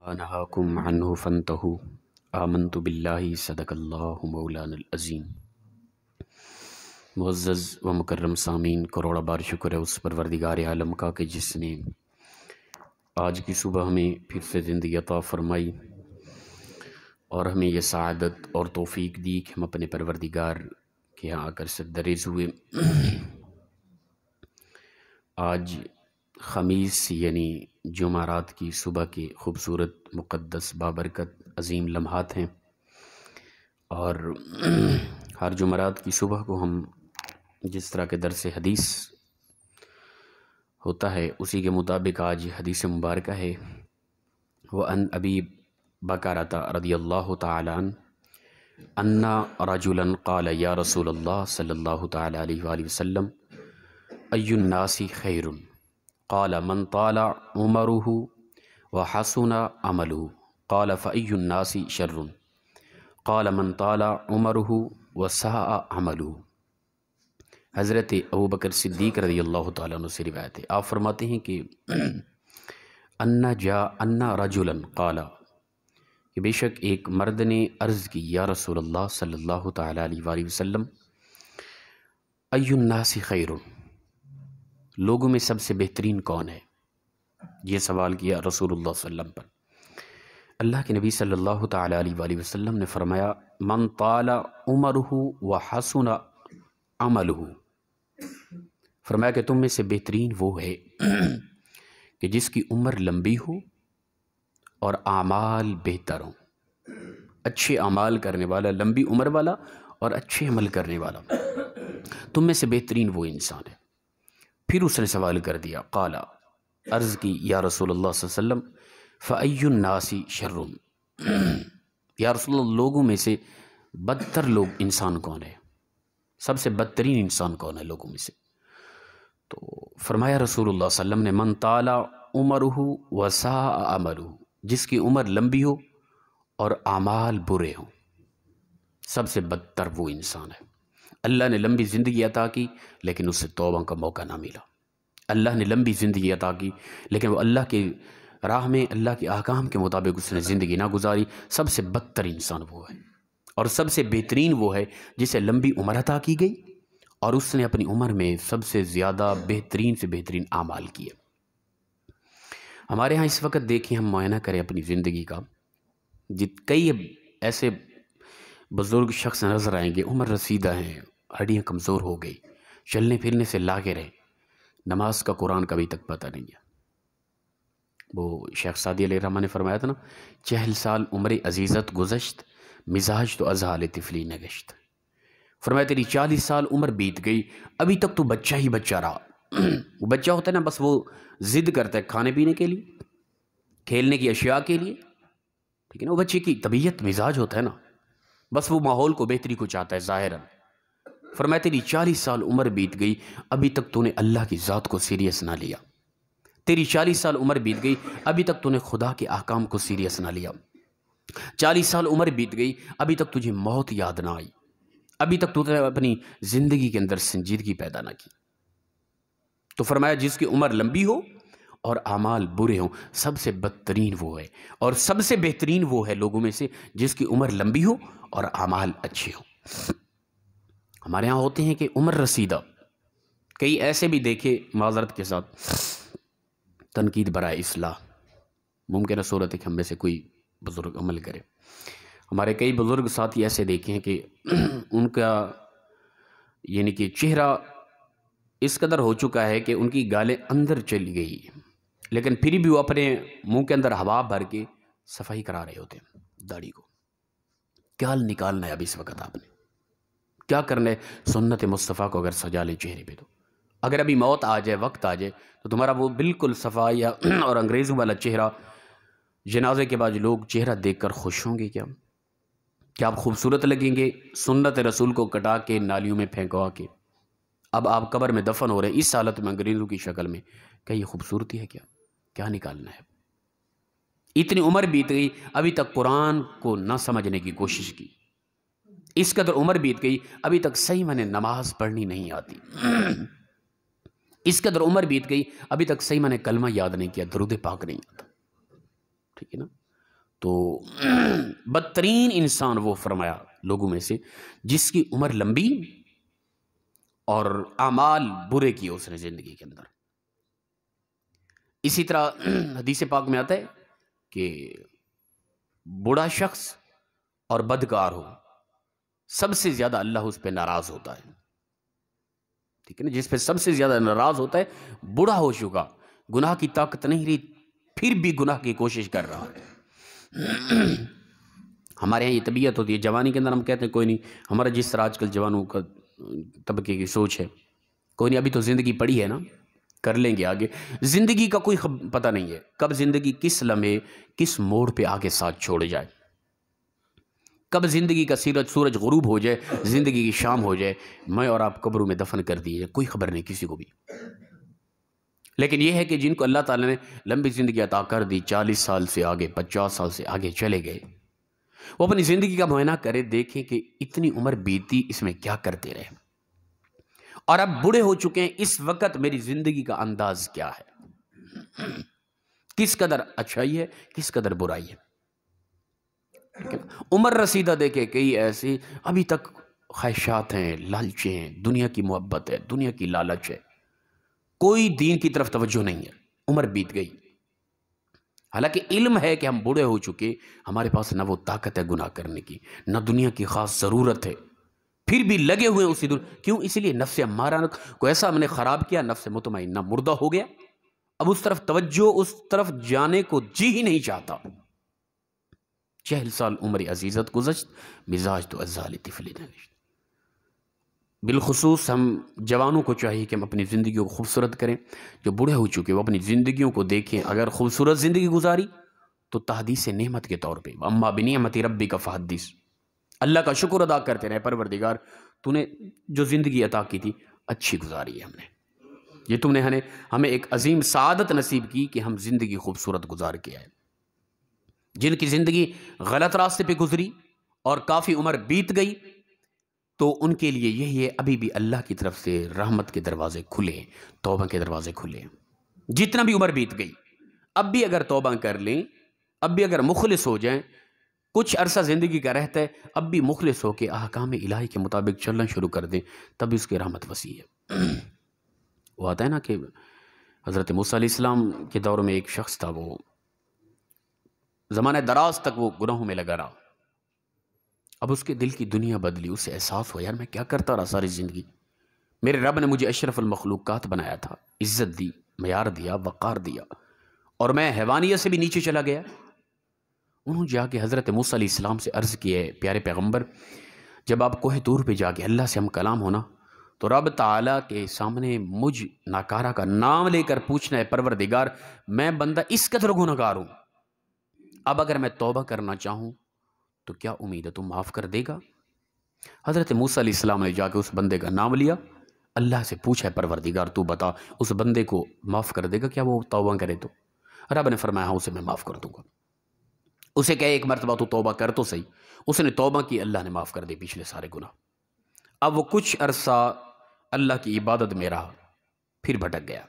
انہاکم عنہ فانتہوا آمنت باللہ صدق اللہ مولانا العظیم۔ معزز و مکرم سامعین، کروڑا بار شکر ہے اس پروردگار عالم کا کہ جس نے آج کی صبح ہمیں پھر سے زندگی عطا فرمائی اور ہمیں یہ سعادت اور توفیق دی کہ ہم اپنے پروردگار کے یہاں آ کر سردریز ہوئے۔ آج خمیس یعنی جمعرات کی صبح کے خوبصورت مقدس بابرکت عظیم لمحات ہیں، اور ہر جمعرات کی صبح کو ہم جس طرح کے درس حدیث ہوتا ہے اسی کے مطابق آج حدیث مبارکہ ہے۔ وَأَنْ أَبِي بَكْرَةَ رضی اللہ تعالی عنہ أَنَّ رَجُلًا قَالَ يَا رَسُولَ اللَّهِ صلی اللہ تعالی علیہ وآلہ وسلم أَيُّ النَّاسِ خَيْرٌ قَالَ مَنْ طَالَ عُمَرُهُ وَحَسُنَ عَمَلُهُ قَالَ فَأَيُّ النَّاسِ شَرٌّ قَالَ مَنْ طَالَ عُمَرُهُ وَسَاءَ عَمَلُهُ۔ حضرت ابوبکر صدیق رضی اللہ تعالیٰ عنہ سے روایت ہے، آپ فرماتے ہیں کہ ان رجلا قال، کہ بے شک ایک مرد نے عرض کی، یا رسول اللہ صلی اللہ تعالیٰ علیہ وآلہ وسلم، ای الناس خیر، لوگوں میں سب سے بہترین کون ہے؟ یہ سوال کیا رسول اللہ صلی اللہ علیہ وسلم پر۔ اللہ کے نبی صلی اللہ تعالیٰ علیہ وآلہ وسلم نے فرمایا، من طال عمرہ وحسن عملہ، فرمایا کہ تم میں سے بہترین وہ ہے کہ جس کی عمر لمبی ہو اور اعمال بہتر ہوں، اچھے اعمال کرنے والا، لمبی عمر والا اور اچھے عمل کرنے والا، تم میں سے بہترین وہ انسان ہے۔ پھر اس نے سوال کر دیا، قال، عرض کی، یا رسول اللہ صلی اللہ علیہ وسلم، فَأَيُّ النَّاسِ شَرٌ، یا رسول اللہ لوگوں میں سے بدتر لوگ انسان کون ہے؟ سب سے بدترین انسان کون ہے لوگوں میں سے؟ تو فرمایا رسول اللہ صلی اللہ علیہ وسلم نے، من طال عمرہ وساء عملہ، جس کی عمر لمبی ہو اور اعمال برے ہوں، سب سے بدتر وہ انسان ہے۔ اللہ نے لمبی زندگی عطا کی لیکن اسے توبہ کا موقع نہ ملا۔ اللہ نے لمبی زندگی عطا کی لیکن وہ اللہ کے راہ میں، اللہ کے احکام کے مطابق اس نے زندگی نہ گزاری، سب سے بدتر انسان وہ ہے۔ اور سب سے بہترین وہ ہے جسے لمبی عمر عطا کی گئی اور اس نے اپنی عمر میں سب سے زیادہ بہترین سے بہترین اعمال کیے۔ ہمارے ہاں اس وقت دیکھیں، ہم معائنہ کریں اپنی زندگی کا، کئی ایسے بزرگ شخص نظر آئیں گے، عمر رسیدہ ہیں، ہڈیاں کمزور ہو گئی، چلنے پھرنے سے لاغر رہے، نماز کا قرآن کا بھی تک پتہ نہیں ہے۔ وہ شیخ سعدی علیہ الرحمہ نے فرمایا تھا نا، 40 سال عمر عزیزت گزشت، مزاج تو از حال طفلی نگشت۔ فرمایا تیری 40 سال عمر بیت گئی، ابھی تک تو بچہ ہی بچہ رہا۔ وہ بچہ ہوتا ہے نا، بس وہ ضد کرتا ہے کھانے پینے کے لیے، کھیلنے کی اشیاء کے لیے، ٹھیک ہے نا، وہ بچے کی طبیعت مزاج ہوتا ہے نا، بس وہ ماحول کو بہتری کو چاہتا ہے ظاہراً۔ فرمایا تیری 40 سال عمر بیت گئی، ابھی تک تو نے اللہ کی ذات کو سیریس نہ لیا۔ تیری 40 سال عمر بیت گئی، ابھی تک تو نے خدا کے احکام کو سیریس نہ لیا۔ 40 سال عمر بیت گئی، ابھی تک تجھے موت یاد نہ آئی، ابھی تک تو نے اپنی زندگی کے اندر سنجیدگی پیدا نہ کی۔ تو فرمایا جس کی عمر لمبی ہو اور اعمال برے ہوں، سب سے بدترین وہ ہے، اور سب سے بہترین وہ ہے لوگوں میں سے جس کی عمر لمبی ہو اور اعمال اچھے ہوں۔ ہمارے ہاں ہوتے ہیں کہ عمر رسیدہ، کئی ایسے بھی دیکھے، معذرت کے ساتھ تنقید برائے اصلاح، ممکن ہے صورت ہے کہ ہم میں سے کوئی بزرگ عمل کرے، ہمارے کئی بزرگ ساتھی ایسے دیکھے ہیں کہ ان کا یعنی کہ چہرہ اس قدر ہو چکا ہے کہ ان کی گالیں اندر چلی گئی، لیکن پھر بھی وہ اپنے منہ کے اندر ہوا بھر کے صفائی کرا رہے ہوتے ہیں داڑھی کو۔ کیا نکالنا ہے اب اس وقت آپ نے؟ کیا کرنا ہے؟ سنت مصطفیٰ کو اگر سجا لے چہرے پہ، تو اگر ابھی موت آ جائے، وقت آ جائے، تو تمہارا وہ بالکل صفائی اور انگریزوں والا چہرہ، جنازے کے بعد لوگ چہرہ دیکھ کر خوش ہوں گے؟ کیا آپ خوبصورت لگیں گے سنت رسول کو کٹا کے نالیوں میں پھینکوا کے؟ اب آپ قبر میں دفن ہو رہے ہیں اس حالت میں، انگریزوں کی شکل میں، کیا یہ خوبصورتی ہے؟ کیا نکالنا ہے؟ اتنی عمر بیت گئی، ابھی تک قرآن کو نہ سمجھنے کی کوشش کی، اس قدر عمر بیت گئی، ابھی تک صحیح میں نے نماز پڑھنی نہیں آتی، اس قدر عمر بیت گئی، ابھی تک صحیح میں نے کلمہ یاد نہیں کیا، درود پاک نہیں آتا، ٹھیک ہے نا؟ تو بدترین انسان وہ فرمایا لوگوں میں سے جس کی عمر لمبی اور اعمال برے کیے اس نے زندگی کے اندر۔ اسی طرح حدیث پاک میں آتا ہے کہ بوڑھا شخص اور بدکار ہو، سب سے زیادہ اللہ اس پہ ناراض ہوتا ہے، ٹھیک ہے نا؟ جس پہ سب سے زیادہ ناراض ہوتا ہے، بوڑھا ہو چکا، گناہ کی طاقت نہیں رہی، پھر بھی گناہ کی کوشش کر رہا ہے۔ ہمارے یہاں یہ طبیعت ہوتی ہے، جوانی کے اندر ہم کہتے ہیں کوئی نہیں، ہمارا جس طرح آج کل جوانوں کا طبقے کی سوچ ہے، کوئی نہیں ابھی تو زندگی پڑی ہے نا، کر لیں گے آگے۔ زندگی کا کوئی پتہ نہیں ہے کب زندگی کس لمحے کس موڑ پہ آگے ساتھ چھوڑ جائے، کب زندگی کا سورج غروب ہو جائے، زندگی کی شام ہو جائے، میں اور آپ قبروں میں دفن کر دیے، کوئی خبر نہیں کسی کو بھی۔ لیکن یہ ہے کہ جن کو اللہ تعالیٰ نے لمبی زندگی عطا کر دی، 40 سال سے آگے 50 سال سے آگے چلے گئے، وہ اپنی زندگی کا معائنہ کرے، دیکھیں کہ اتنی عمر بیتی اس میں کیا کرتے رہے، اور اب بوڑھے ہو چکے ہیں، اس وقت میری زندگی کا انداز کیا ہے، کس قدر اچھائی ہے کس قدر برائی ہے۔ عمر رسیدہ دیکھے کئی ایسی ابھی تک خواہشات ہیں، لالچیں ہیں، دنیا کی محبت ہے، دنیا کی لالچ ہے، کوئی دین کی طرف توجہ نہیں ہے، عمر بیت گئی۔ حالانکہ علم ہے کہ ہم بوڑھے ہو چکے، ہمارے پاس نہ وہ طاقت ہے گناہ کرنے کی، نہ دنیا کی خاص ضرورت ہے، پھر بھی لگے ہوئے اسی کیوں؟ اس لیے نفس امارہ کو ایسا ہم نے خراب کیا، نفس مطمئنہ مردہ ہو گیا، اب اس طرف توجہ، اس طرف جانے کو جی ہی نہیں چاہتا۔ 40 سال عمر عزیزت گزشت، مزاج تو ازال طفل نوشت۔ بالخصوص ہم جوانوں کو چاہیے کہ ہم اپنی زندگیوں کو خوبصورت کریں، جو بوڑھے ہو چکے وہ اپنی زندگیوں کو دیکھیں، اگر خوبصورت زندگی گزاری تو تحدیث نعمت کے طور پہ اما بنعمت ربک فحدث، اللہ کا شکر ادا کرتے رہے، پروردگار تو نے جو زندگی عطا کی تھی اچھی گزاری ہے، ہم نے یہ تم نے ہمیں ایک عظیم سعادت نصیب کی کہ ہم زندگی خوبصورت گزار کے آئے۔ جن کی زندگی غلط راستے پہ گزری اور کافی عمر بیت گئی تو ان کے لیے یہی ہے، ابھی بھی اللہ کی طرف سے رحمت کے دروازے کھلے ہیں، توبہ کے دروازے کھلے ہیں۔ جتنا بھی عمر بیت گئی، اب بھی اگر توبہ کر لیں، اب بھی اگر مخلص ہو جائیں، کچھ عرصہ زندگی کا رہتا ہے، اب بھی مخلص ہو کے احکام الہی کے مطابق چلنا شروع کر دیں، تب اس کی رحمت وسیع ہے۔ وہ آتا ہے نا کہ حضرت موسیٰ علیہ السلام کے دور میں ایک شخص تھا، وہ زمانہ دراز تک وہ گناہوں میں لگا رہا، اب اس کے دل کی دنیا بدلی، اسے احساس ہوا یار میں کیا کرتا رہا ساری زندگی، میرے رب نے مجھے اشرف المخلوقات بنایا تھا، عزت دی، معیار دیا، وقار دیا، اور میں حیوانیت سے بھی نیچے چلا گیا۔ انہوں جا کے حضرت موسیٰ علیہ السلام سے عرض کیے، پیارے پیغمبر جب آپ کوہ طور پہ جا کے اللہ سے ہم کلام ہونا تو رب تعالیٰ کے سامنے مجھ ناکارہ کا نام لے کر پوچھنا ہے، پروردگار میں بندہ اس قدر گنہگار ہوں، اب اگر میں توبہ کرنا چاہوں تو کیا امید ہے تم معاف کر دے گا؟ حضرت موسیٰ علیہ السلام نے جا کے اس بندے کا نام لیا، اللہ سے پوچھا ہے پروردگار تو بتا اس بندے کو معاف کر دے گا کیا وہ توبہ کرے؟ تو رب نے فرمایا ہاں اسے میں معاف کر دوں گا۔ اسے کہے ایک مرتبہ تو توبہ کر تو صحیح، اس نے توبہ کی، اللہ نے معاف کر دی پچھلے سارے گناہ۔ اب وہ کچھ عرصہ اللہ کی عبادت میں رہا، پھر بھٹک گیا،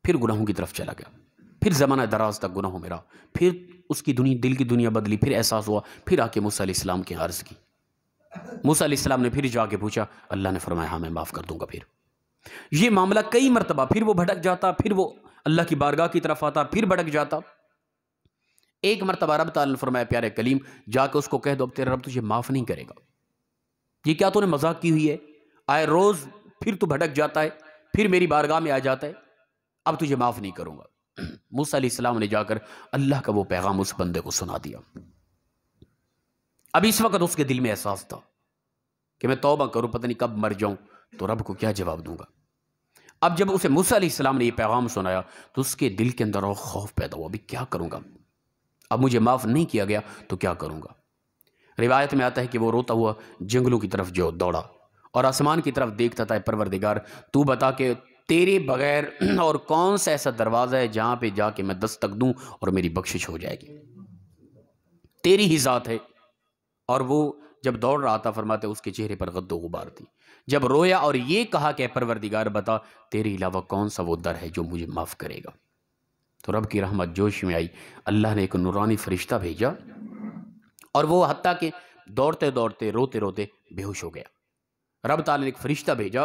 پھر گناہوں کی طرف چلا گیا، پھر زمانہ دراز تک گناہوں میں رہا، پھر اس کی دل کی دنیا بدلی، پھر احساس ہوا، پھر آ کے موسیٰ علیہ السلام کی عرض کی، موسیٰ علیہ السلام نے پھر جا کے پوچھا، اللہ نے فرمایا ہاں میں معاف کر دوں گا۔ پھر یہ معاملہ کئی مرتبہ، پھر وہ بھٹک جاتا، پھر وہ اللہ کی بارگاہ کی طرف آتا، پھر بھٹک جاتا۔ ایک مرتبہ رب تعالیٰ نے فرمایا پیارے کلیم جا کے اس کو کہہ دو اب تیرا رب تجھے معاف نہیں کرے گا، یہ کیا تو نے مذاق کی ہوئی ہے، آئے روز پھر تو بھٹک جاتا ہے، پھر میری بارگاہ میں آ جاتا ہے، اب تجھے معاف نہیں کروں گا۔ موسیٰ علیہ السلام نے جا کر اللہ کا وہ پیغام اس بندے کو سنا دیا۔ اب اس وقت اس کے دل میں احساس تھا کہ میں توبہ کروں، پتہ نہیں کب مر جاؤں تو رب کو کیا جواب دوں گا۔ اب جب اسے موسیٰ علیہ السلام نے یہ پیغام سنایا تو اس کے دل کے اندر اور خوف پیدا ہوا، ابھی کیا کروں گا، اب مجھے معاف نہیں کیا گیا تو کیا کروں گا۔ روایت میں آتا ہے کہ وہ روتا ہوا جنگلوں کی طرف جو دوڑا اور آسمان کی طرف دیکھتا تھا، پروردگار تو بتا کہ تیرے بغیر اور کون سا ایسا دروازہ ہے جہاں پہ جا کے میں دستک دوں اور میری بخشش ہو جائے گی، تیری ہی ذات ہے۔ اور وہ جب دوڑ رہا تھا فرماتے اس کے چہرے پر غد و غبار تھی، جب رویا اور یہ کہا کہ پروردگار بتا تیرے علاوہ کون سا وہ در ہے جو مجھے معاف کرے گا۔ تو رب کی رحمت جوش میں آئی، اللہ نے ایک نورانی فرشتہ بھیجا اور وہ حتیٰ کہ دوڑتے دوڑتے روتے روتے بے ہوش ہو گیا۔ رب تعالیٰ نے ایک فرشتہ بھیجا،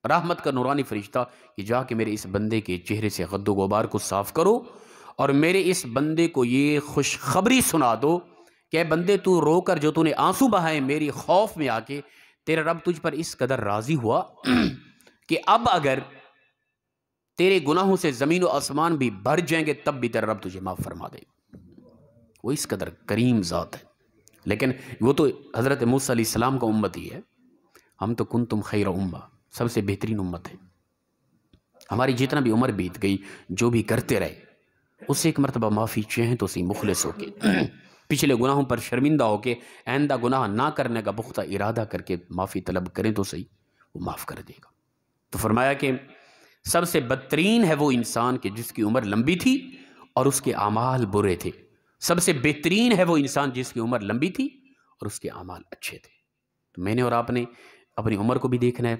رحمت کا نورانی فرشتہ، کہ جا کے میرے اس بندے کے چہرے سے غد و غبار کو صاف کرو اور میرے اس بندے کو یہ خوشخبری سنا دو کہ اے بندے، تو رو کر جو تو نے آنسو بہائے میری خوف میں آ کے، تیرا رب تجھ پر اس قدر راضی ہوا کہ اب اگر تیرے گناہوں سے زمین و آسمان بھی بھر جائیں گے تب بھی تیرا رب تجھے معاف فرما دے۔ وہ اس قدر کریم ذات ہے۔ لیکن وہ تو حضرت موسیٰ علیہ السلام کا امت ہی ہے، ہم تو کنتم خیر امہ، سب سے بہترین امت ہے۔ ہماری جتنا بھی عمر بیت گئی، جو بھی کرتے رہے، اس سے ایک مرتبہ معافی چاہیں تو صحیح، مخلص ہو کے، پچھلے گناہوں پر شرمندہ ہو کے آئندہ گناہ نہ کرنے کا پختہ ارادہ کر کے معافی طلب کریں تو صحیح، وہ معاف کر دے گا۔ تو فرمایا کہ سب سے بدترین ہے وہ انسان کہ جس کی عمر لمبی تھی اور اس کے اعمال برے تھے، سب سے بہترین ہے وہ انسان جس کی عمر لمبی تھی اور اس کے اعمال اچھے تھے۔ تو میں نے اور آپ نے اپنی عمر کو بھی دیکھنا ہے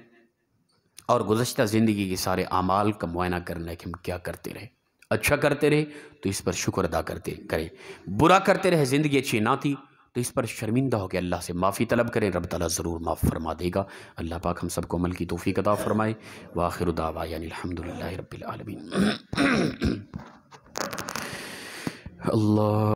اور گزشتہ زندگی کے سارے اعمال کا معائنہ کرنا ہے کہ ہم کیا کرتے رہے۔ اچھا کرتے رہے تو اس پر شکر ادا کریں، برا کرتے رہے، زندگی اچھی نہ تھی تو اس پر شرمندہ ہو کے اللہ سے معافی طلب کریں، رب تعالیٰ ضرور معاف فرما دے گا۔ اللہ پاک ہم سب کو عمل کی توفیق عطا فرمائے۔ وآخر دعوانا الحمدللہ رب العالمین۔ اللہ